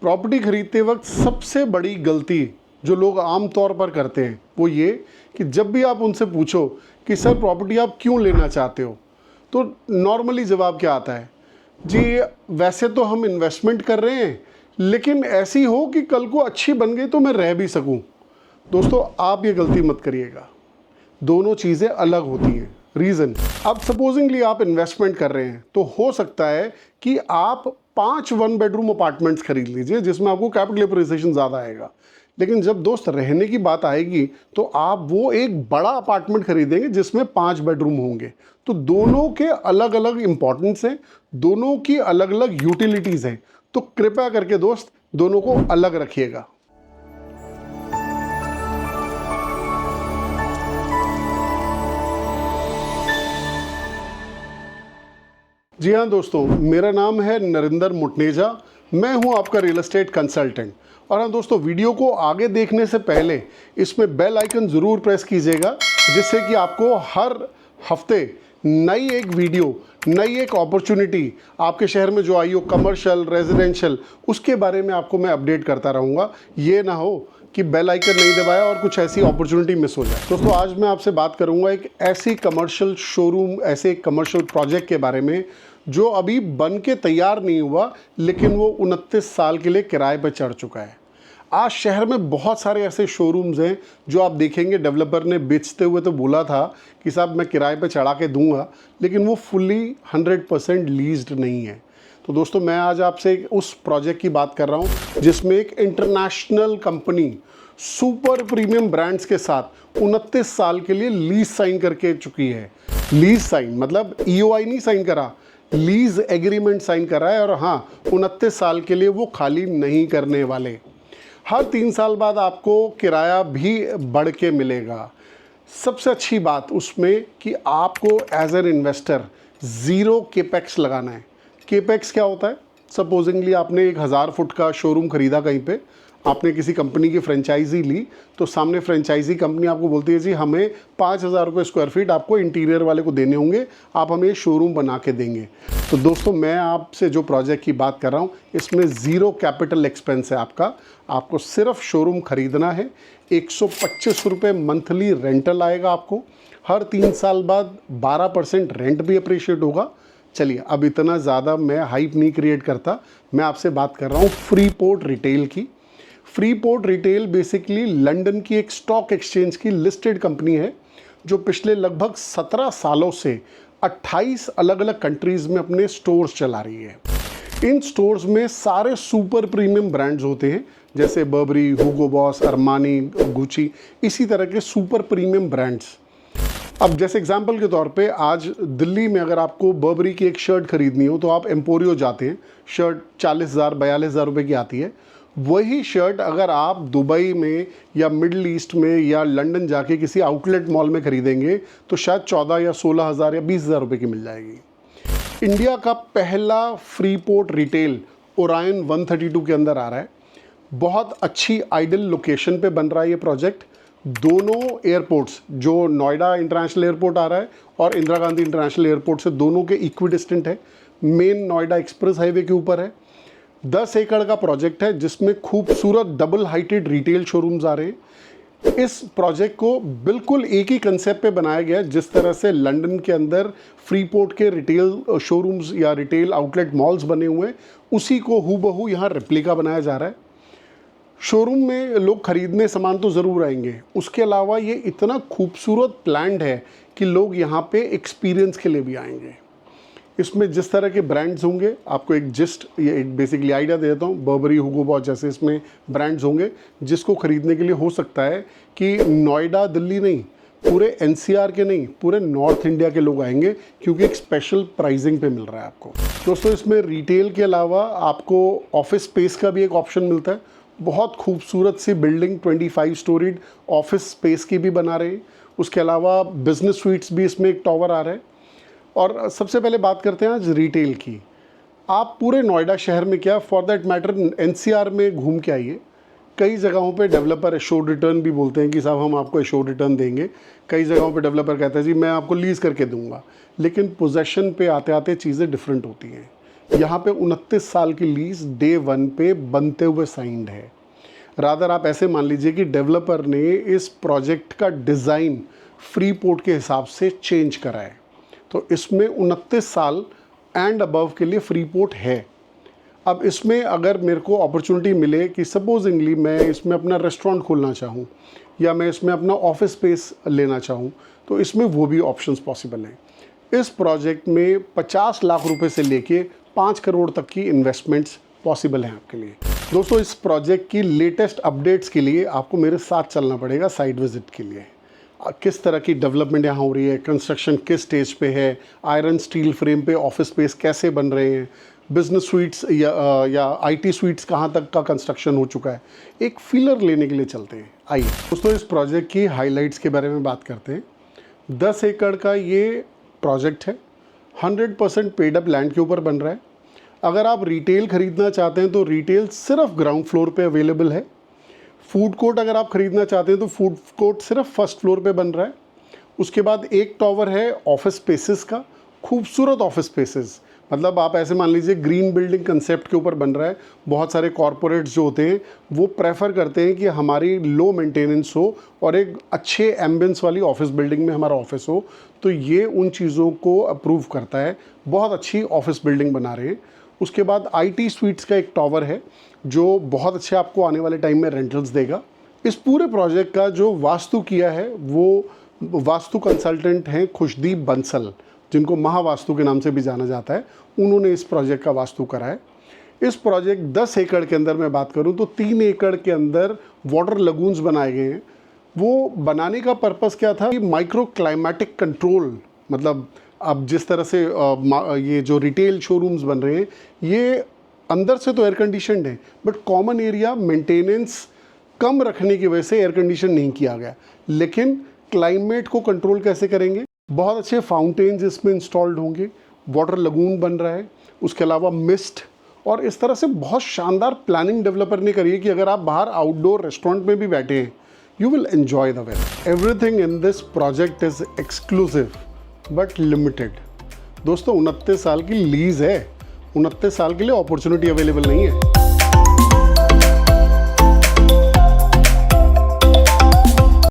Property खरीदते वक्त सबसे बड़ी गलती जो लोग आम तौर पर करते हैं वो ये कि जब भी आप उनसे पूछो कि सर प्रॉपर्टी आप क्यों लेना चाहते हो, तो नॉर्मली जवाब क्या आता है, जी वैसे तो हम इन्वेस्टमेंट कर रहे हैं लेकिन ऐसी हो कि कल को अच्छी बन गई तो मैं रह भी सकूं। दोस्तों आप ये गलती मत करिएगा, दोनों चीज़ें अलग होती हैं। रीज़न, अब सपोजिंगली आप इन्वेस्टमेंट कर रहे हैं तो हो सकता है कि आप 5 1 बेडरूम अपार्टमेंट्स खरीद लीजिए जिसमें आपको कैपिटल एप्रिसिएशन ज़्यादा आएगा, लेकिन जब दोस्त रहने की बात आएगी तो आप वो एक बड़ा अपार्टमेंट खरीदेंगे जिसमें 5 बेडरूम होंगे। तो दोनों के अलग अलग इंपॉर्टेंस हैं, दोनों की अलग अलग यूटिलिटीज़ हैं, तो कृपया करके दोस्त दोनों को अलग रखिएगा। जी हाँ दोस्तों, मेरा नाम है नरिंदर मुटनेजा, मैं हूँ आपका रियल एस्टेट कंसल्टेंट। और हाँ दोस्तों, वीडियो को आगे देखने से पहले इसमें बेल आइकन ज़रूर प्रेस कीजिएगा जिससे कि आपको हर हफ्ते नई एक वीडियो, नई एक अपॉर्चुनिटी आपके शहर में जो आई हो, कमर्शियल, रेजिडेंशियल, उसके बारे में आपको मैं अपडेट करता रहूँगा। ये ना हो कि बेल आइकन नहीं दबाया और कुछ ऐसी अपॉर्चुनिटी मिस हो जाए। दोस्तों आज मैं आपसे बात करूंगा एक ऐसी कमर्शियल शोरूम, ऐसे एक कमर्शियल प्रोजेक्ट के बारे में जो अभी बन के तैयार नहीं हुआ लेकिन वो 29 साल के लिए किराए पर चढ़ चुका है। आज शहर में बहुत सारे ऐसे शोरूम्स हैं जो आप देखेंगे डेवलपर ने बेचते हुए तो बोला था कि साहब मैं किराए पे चढ़ा के दूंगा, लेकिन वो फुल्ली 100% लीज्ड नहीं है। तो दोस्तों मैं आज आपसे उस प्रोजेक्ट की बात कर रहा हूँ जिसमें एक international company super premium brands के साथ 29 साल के लिए लीज साइन करके चुकी है। लीज साइन मतलब ईओआई नहीं साइन करा, लीज एग्रीमेंट साइन करा है। और हाँ, 29 साल के लिए वो खाली नहीं करने वाले। हर 3 साल बाद आपको किराया भी बढ़ के मिलेगा। सबसे अच्छी बात उसमें कि आपको as an investor zero capex लगाना है। केपेक्स क्या होता है? सपोजिंगली आपने 1000 फुट का शोरूम खरीदा, कहीं पे आपने किसी कंपनी की फ्रेंचाइजी ली, तो सामने फ्रेंचाइजी कंपनी आपको बोलती है जी हमें 5000 रुपये स्क्वायर फीट आपको इंटीरियर वाले को देने होंगे, आप हमें शोरूम बना के देंगे। तो दोस्तों मैं आपसे जो प्रोजेक्ट की बात कर रहा हूँ इसमें ज़ीरो कैपिटल एक्सपेंस है आपको सिर्फ शोरूम खरीदना है। 125 रुपये मंथली रेंटल आएगा आपको। हर 3 साल बाद 12% रेंट भी अप्रिशिएट होगा। चलिए अब इतना ज़्यादा मैं हाइप नहीं क्रिएट करता, मैं आपसे बात कर रहा हूँ फ्रीपोर्ट रिटेल की। फ्रीपोर्ट रिटेल बेसिकली लंदन की एक स्टॉक एक्सचेंज की लिस्टेड कंपनी है जो पिछले लगभग 17 सालों से 28 अलग अलग कंट्रीज़ में अपने स्टोर्स चला रही है। इन स्टोर्स में सारे सुपर प्रीमियम ब्रांड्स होते हैं जैसे बर्बरी, हुगो बॉस, अरमानी, गुची, इसी तरह के सुपर प्रीमियम ब्रांड्स। अब जैसे एग्जांपल के तौर पे आज दिल्ली में अगर आपको बर्बरी की एक शर्ट खरीदनी हो तो आप एम्पोरियो जाते हैं, शर्ट 40,000 42,000 रुपये की आती है। वही शर्ट अगर आप दुबई में या मिडल ईस्ट में या लंदन जाके किसी आउटलेट मॉल में खरीदेंगे तो शायद 14 या 16,000 या 20,000 रुपये की मिल जाएगी। इंडिया का पहला फ्रीपोर्ट रिटेल ओरायन 132 के अंदर आ रहा है। बहुत अच्छी आइडियल लोकेशन पे बन रहा है ये प्रोजेक्ट। दोनों एयरपोर्ट्स, जो नोएडा इंटरनेशनल एयरपोर्ट आ रहा है और इंदिरा गांधी इंटरनेशनल एयरपोर्ट से, दोनों के इक्विडिस्टेंट है। मेन नोएडा एक्सप्रेस हाईवे के ऊपर है। 10 एकड़ का प्रोजेक्ट है जिसमें खूबसूरत डबल हाइटेड रिटेल शोरूम्स आ रहे हैं। इस प्रोजेक्ट को बिल्कुल एक ही कंसेप्ट पे बनाया गया है। जिस तरह से लंदन के अंदर फ्रीपोर्ट के रिटेल शोरूम्स या रिटेल आउटलेट मॉल्स बने हुए हैं, उसी को हूबहू यहाँ रेप्लिका बनाया जा रहा है। शोरूम में लोग खरीदने सामान तो ज़रूर आएंगे, उसके अलावा ये इतना खूबसूरत प्लान्ड है कि लोग यहाँ पे एक्सपीरियंस के लिए भी आएंगे। इसमें जिस तरह के ब्रांड्स होंगे, आपको एक ये एक बेसिकली आइडिया दे देता हूँ। बर्बरी, हुगो बॉस जैसे इसमें ब्रांड्स होंगे जिसको खरीदने के लिए हो सकता है कि नोएडा, दिल्ली नहीं, पूरे एनसीआर के नहीं, पूरे नॉर्थ इंडिया के लोग आएंगे क्योंकि एक स्पेशल प्राइसिंग पे मिल रहा है आपको। दोस्तों इसमें रिटेल के अलावा आपको ऑफिस स्पेस का भी एक ऑप्शन मिलता है। बहुत खूबसूरत सी बिल्डिंग 25 स्टोरीड ऑफिस स्पेस की भी बना रहे हैं। उसके अलावा बिजनेस स्वीट्स भी इसमें एक टावर आ रहा है। और सबसे पहले बात करते हैं आज रिटेल की। आप पूरे नोएडा शहर में क्या, फॉर दैट मैटर एनसीआर में घूम के आइए। कई जगहों पे डेवलपर एश्योर्ड रिटर्न भी बोलते हैं कि साहब हम आपको एश्योर्ड रिटर्न देंगे। कई जगहों पे डेवलपर कहता है जी मैं आपको लीज़ करके दूंगा। लेकिन पोजेशन पे आते आते चीज़ें डिफरेंट होती हैं। यहाँ पे 29 साल की लीज डे 1 पे बनते हुए साइंड है। रादर आप ऐसे मान लीजिए कि डेवलपर ने इस प्रोजेक्ट का डिज़ाइन फ्री पोर्ट के हिसाब से चेंज करा है, तो इसमें 29 साल एंड अबव के लिए फ्री पोर्ट है। अब इसमें अगर मेरे को अपॉर्चुनिटी मिले कि सपोजिंगली मैं इसमें अपना रेस्टोरेंट खोलना चाहूँ या मैं इसमें अपना ऑफिस स्पेस लेना चाहूँ, तो इसमें वो भी ऑप्शंस पॉसिबल हैं। इस प्रोजेक्ट में 50 लाख रुपए से लेके 5 करोड़ तक की इन्वेस्टमेंट्स पॉसिबल हैं आपके लिए। दोस्तों, इस प्रोजेक्ट की लेटेस्ट अपडेट्स के लिए आपको मेरे साथ चलना पड़ेगा साइट विजिट के लिए। किस तरह की डेवलपमेंट यहाँ हो रही है, कंस्ट्रक्शन किस स्टेज पे है, आयरन स्टील फ्रेम पे ऑफिस स्पेस कैसे बन रहे हैं, बिजनेस स्वीट्स या आईटी स्वीट्स कहाँ तक का कंस्ट्रक्शन हो चुका है, एक फीलर लेने के लिए चलते हैं। आइए दोस्तों, इस प्रोजेक्ट की हाइलाइट्स के बारे में बात करते हैं। 10 एकड़ का ये प्रोजेक्ट है, 100% पेड अप लैंड के ऊपर बन रहा है। अगर आप रिटेल खरीदना चाहते हैं तो रिटेल सिर्फ ग्राउंड फ्लोर पे अवेलेबल है। फूड कोर्ट अगर आप खरीदना चाहते हैं तो फूड कोर्ट सिर्फ फर्स्ट फ्लोर पे बन रहा है। उसके बाद एक टॉवर है ऑफिस स्पेसेस का, खूबसूरत ऑफिस स्पेसेस, मतलब आप ऐसे मान लीजिए ग्रीन बिल्डिंग कंसेप्ट के ऊपर बन रहा है। बहुत सारे कॉरपोरेट्स जो होते हैं वो प्रेफर करते हैं कि हमारी लो मेंटेनेंस हो और एक अच्छे एम्बियंस वाली ऑफिस बिल्डिंग में हमारा ऑफिस हो, तो ये उन चीज़ों को अप्रूव करता है। बहुत अच्छी ऑफिस बिल्डिंग बना रहे हैं। उसके बाद आईटी स्वीट्स का एक टॉवर है जो बहुत अच्छे आपको आने वाले टाइम में रेंटल्स देगा। इस पूरे प्रोजेक्ट का जो वास्तु किया है वो वास्तु कंसल्टेंट हैं खुशदीप बंसल, जिनको महावास्तु के नाम से भी जाना जाता है। उन्होंने इस प्रोजेक्ट का वास्तु करा है। इस प्रोजेक्ट 10 एकड़ के अंदर मैं बात करूं तो 3 एकड़ के अंदर वाटर लगून्स बनाए गए हैं। वो बनाने का पर्पस क्या था कि माइक्रो क्लाइमेटिक कंट्रोल, मतलब अब जिस तरह से ये जो रिटेल शोरूम्स बन रहे हैं ये अंदर से तो एयर कंडीशनड है, बट कॉमन एरिया मेंटेनेंस कम रखने की वजह से एयर कंडीशन नहीं किया गया। लेकिन क्लाइमेट को कंट्रोल कैसे करेंगे? बहुत अच्छे फाउंटेन्स इसमें इंस्टॉल्ड होंगे, वाटर लगून बन रहा है, उसके अलावा मिस्ट, और इस तरह से बहुत शानदार प्लानिंग डेवलपर ने करी है कि अगर आप बाहर आउटडोर रेस्टोरेंट में भी बैठे हैं, you will enjoy the weather. Everything in this project is exclusive but limited. दोस्तों, 29 साल की लीज है, 29 साल के लिए अपॉर्चुनिटी अवेलेबल नहीं है।